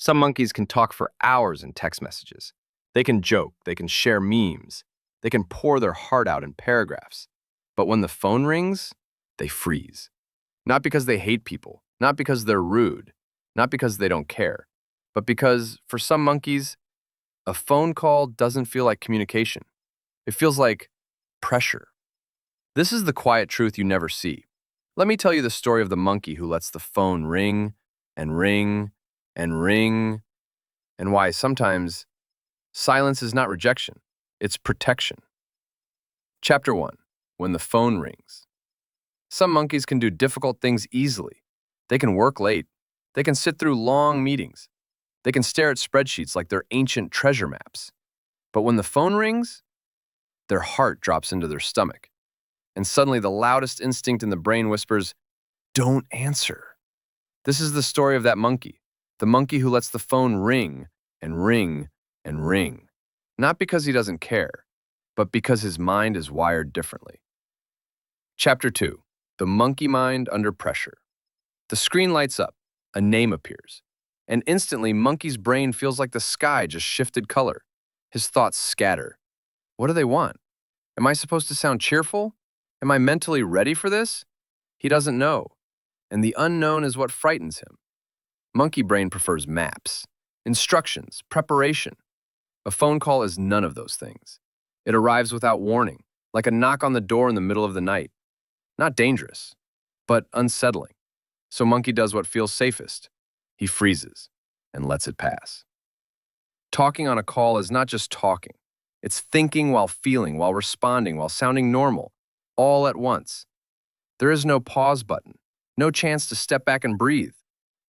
Some monkeys can talk for hours in text messages. They can joke, they can share memes, they can pour their heart out in paragraphs. But when the phone rings, they freeze. Not because they hate people, not because they're rude, not because they don't care, but because, for some monkeys, a phone call doesn't feel like communication. It feels like pressure. This is the quiet truth you never see. Let me tell you the story of the monkey who lets the phone ring and ring and ring, and why sometimes silence is not rejection, it's protection. Chapter 1. When the phone rings. Some monkeys can do difficult things easily. They can work late. They can sit through long meetings. They can stare at spreadsheets like they're ancient treasure maps. But when the phone rings, their heart drops into their stomach. And suddenly the loudest instinct in the brain whispers, "Don't answer." This is the story of that monkey, the monkey who lets the phone ring and ring and ring. Not because he doesn't care, but because his mind is wired differently. Chapter 2. The monkey mind under pressure. The screen lights up, a name appears, and instantly Monkey's brain feels like the sky just shifted color. His thoughts scatter. What do they want? Am I supposed to sound cheerful? Am I mentally ready for this? He doesn't know, and the unknown is what frightens him. Monkey brain prefers maps, instructions, preparation. A phone call is none of those things. It arrives without warning, like a knock on the door in the middle of the night. Not dangerous, but unsettling. So Monkey does what feels safest. He freezes and lets it pass. Talking on a call is not just talking. It's thinking while feeling, while responding, while sounding normal, all at once. There is no pause button, no chance to step back and breathe.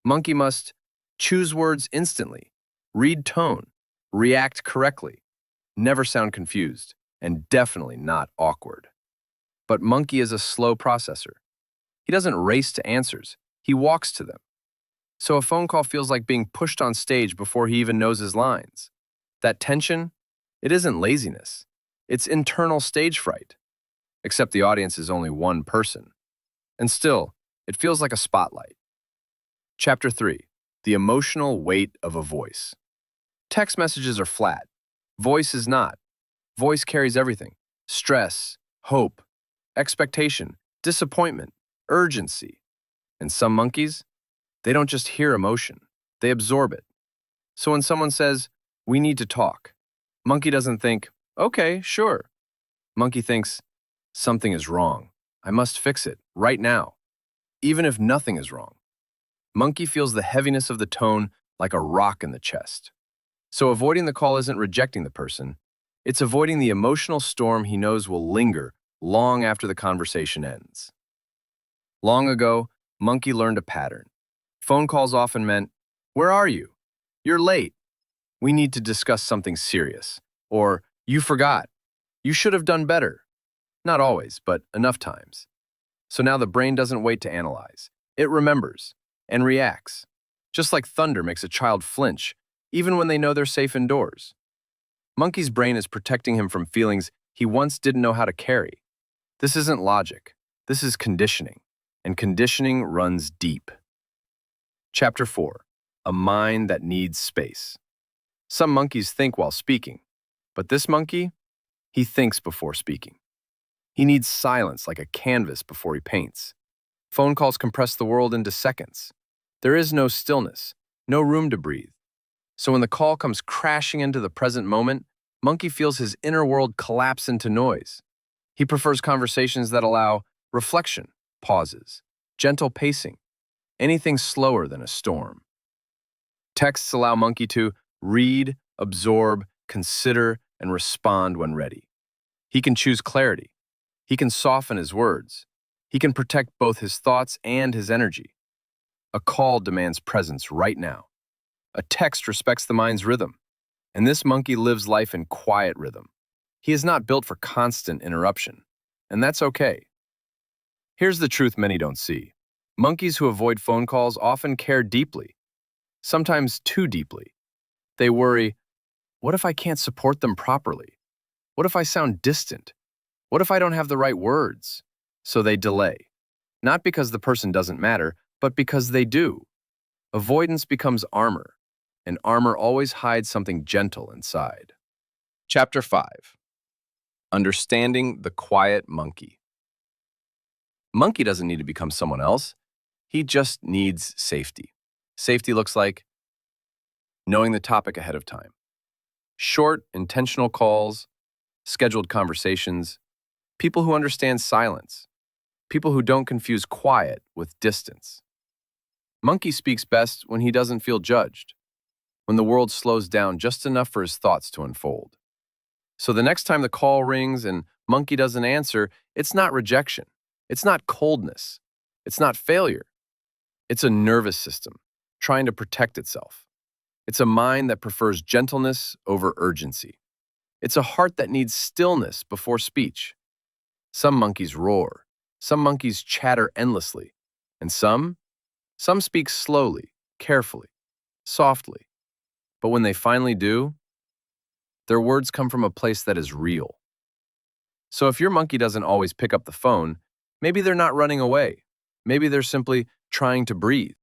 Monkey must choose words instantly, read tone, react correctly, never sound confused, and definitely not awkward. But Monkey is a slow processor. He doesn't race to answers, he walks to them. So a phone call feels like being pushed on stage before he even knows his lines. That tension, it isn't laziness. It's internal stage fright. Except the audience is only one person. And still, it feels like a spotlight. Chapter 3. The emotional weight of a voice. Text messages are flat. Voice is not. Voice carries everything. Stress, hope, expectation, disappointment, urgency. And some monkeys, they don't just hear emotion, they absorb it. So when someone says, "We need to talk," Monkey doesn't think, "Okay, sure." Monkey thinks, "Something is wrong. I must fix it, right now." Even if nothing is wrong. Monkey feels the heaviness of the tone like a rock in the chest. So avoiding the call isn't rejecting the person, it's avoiding the emotional storm he knows will linger long after the conversation ends. Long ago, Monkey learned a pattern. Phone calls often meant, "Where are you? You're late. We need to discuss something serious." Or, "You forgot. You should have done better." Not always, but enough times. So now the brain doesn't wait to analyze. It remembers and reacts. Just like thunder makes a child flinch, even when they know they're safe indoors. Monkey's brain is protecting him from feelings he once didn't know how to carry. This isn't logic. This is conditioning. And conditioning runs deep. Chapter 4. A mind that needs space. Some monkeys think while speaking, but this monkey, he thinks before speaking. He needs silence like a canvas before he paints. Phone calls compress the world into seconds. There is no stillness, no room to breathe. So when the call comes crashing into the present moment, Monkey feels his inner world collapse into noise. He prefers conversations that allow reflection, pauses, gentle pacing, anything slower than a storm. Texts allow Monkey to read, absorb, consider, and respond when ready. He can choose clarity. He can soften his words. He can protect both his thoughts and his energy. A call demands presence right now. A text respects the mind's rhythm. And this monkey lives life in quiet rhythm. He is not built for constant interruption. And that's okay. Here's the truth many don't see. Monkeys who avoid phone calls often care deeply, sometimes too deeply. They worry, what if I can't support them properly? What if I sound distant? What if I don't have the right words? So they delay. Not because the person doesn't matter, but because they do. Avoidance becomes armor. and armor always hides something gentle inside. Chapter 5. Understanding the Quiet Monkey. Monkey doesn't need to become someone else. He just needs safety. Safety looks like knowing the topic ahead of time. Short, intentional calls, scheduled conversations, people who understand silence, people who don't confuse quiet with distance. Monkey speaks best when he doesn't feel judged, when the world slows down just enough for his thoughts to unfold. So the next time the call rings and Monkey doesn't answer, it's not rejection. It's not coldness. It's not failure. It's a nervous system trying to protect itself. It's a mind that prefers gentleness over urgency. It's a heart that needs stillness before speech. Some monkeys roar. Some monkeys chatter endlessly. And some speak slowly, carefully, softly. But when they finally do, their words come from a place that is real. So if your monkey doesn't always pick up the phone, maybe they're not running away. Maybe they're simply trying to breathe.